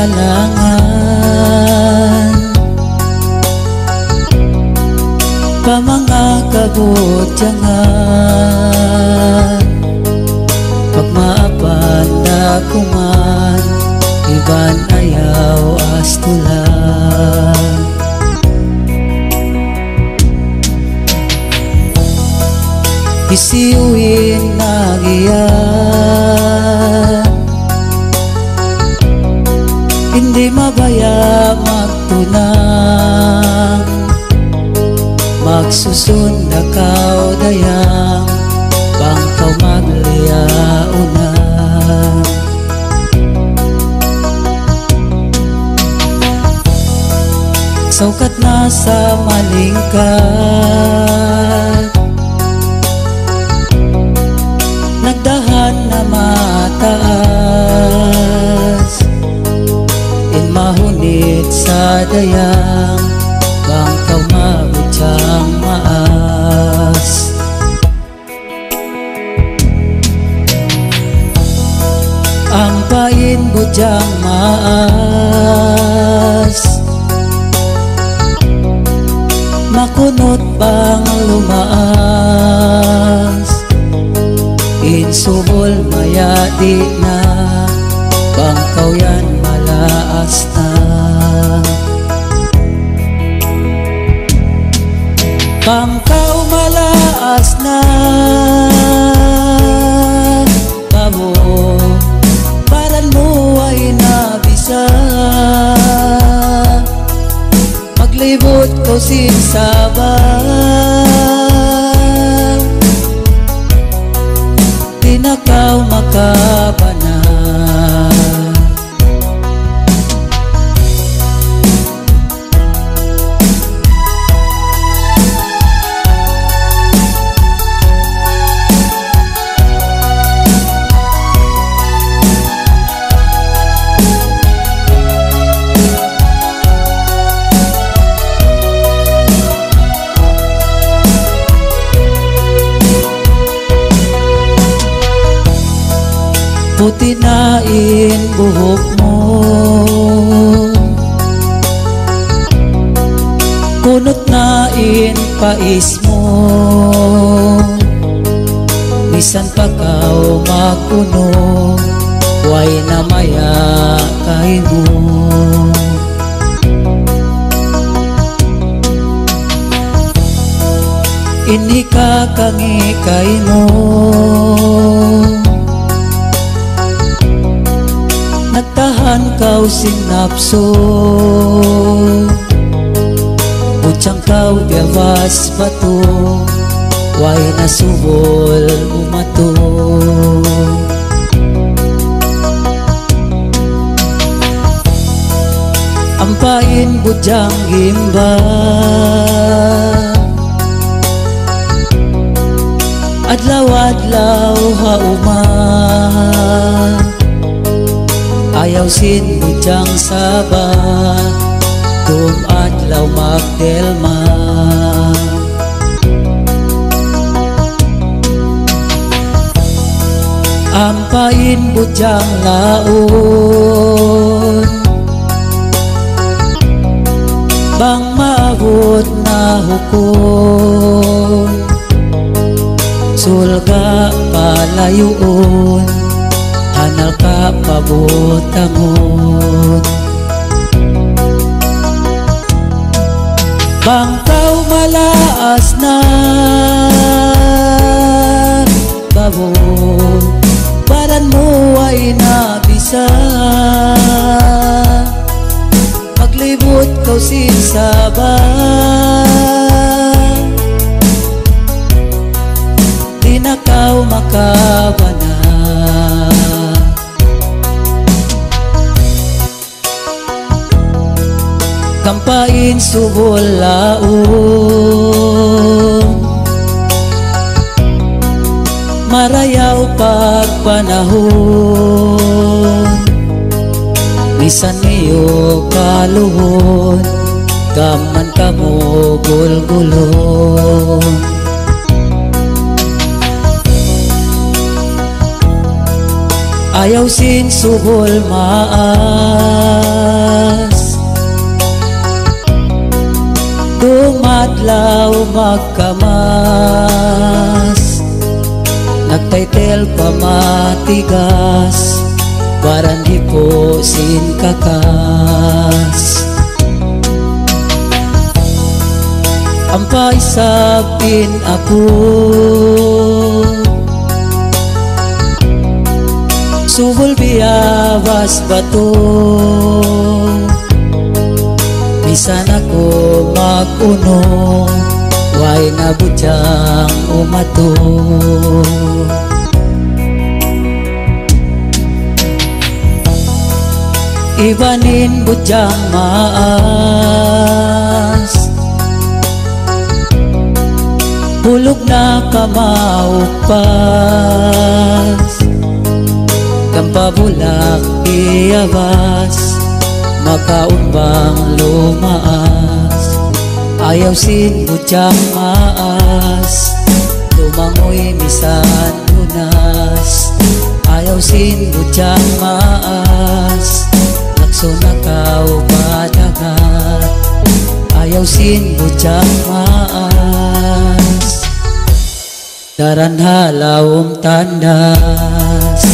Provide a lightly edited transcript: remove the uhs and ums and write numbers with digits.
kagalangan, pa mga kabutyangan, pag maapan na kuman, iban ayaw astulan. Isiuin na giyan, hindi mabaya magtunang, magsusun na kaudayang, bangkaw magliaunan. Saukat na sa malingkat, nagdahan na mataas, mahunit sa dayang, bangkaw mabutyang maas. Ang pain butyang maas, makunot bang lumaas, insubol maya di na, bangkaw yan malaas na. Bangkaw malaas na, babo paran mo ay nabisa, maglibot ko sinsaba, tinakaw makabana. Puti nain buhok mo, kunot nain pais mo, bisan pakaw magpuno, way na maya kay mo. Ini kakangi kay mo, nagtahan kau sinapso, butyang kau biawas bato, way nasubol umato. Ampain butyang gimba, adlaw-adlaw hauman, ayaw sin butyang saba, adlaw magdelma. Ampain butyang laon, bang maabot na hukom, sulga palayuon, hanal ka pabutangon. Bangkaw malaas na, babo paran mo ay nabisa, maglibot kau sinsaba, di na kau makabana. Kampain subol laon, marayaw pagpanahon, bisan niyo kaluhon, kaman kamo gulgulon. Ayaw sin subol maan, adlaw magkamas, nagtaytel pa matigas, baran hiposin kakas. Ampay sapin ako, subol biyawas bato, bisan ako mag-unong, way na budyang umato. Ibanin budyang maas, hulog na kamaupas, kampabulak iyabas, makaunbang lumaas. Ayaw sin budyang maas, lumangoy misan lunas. Ayaw sin budyang maas, lakso nakaw padagat. Ayaw sin budyang maas, daran halawong tandas.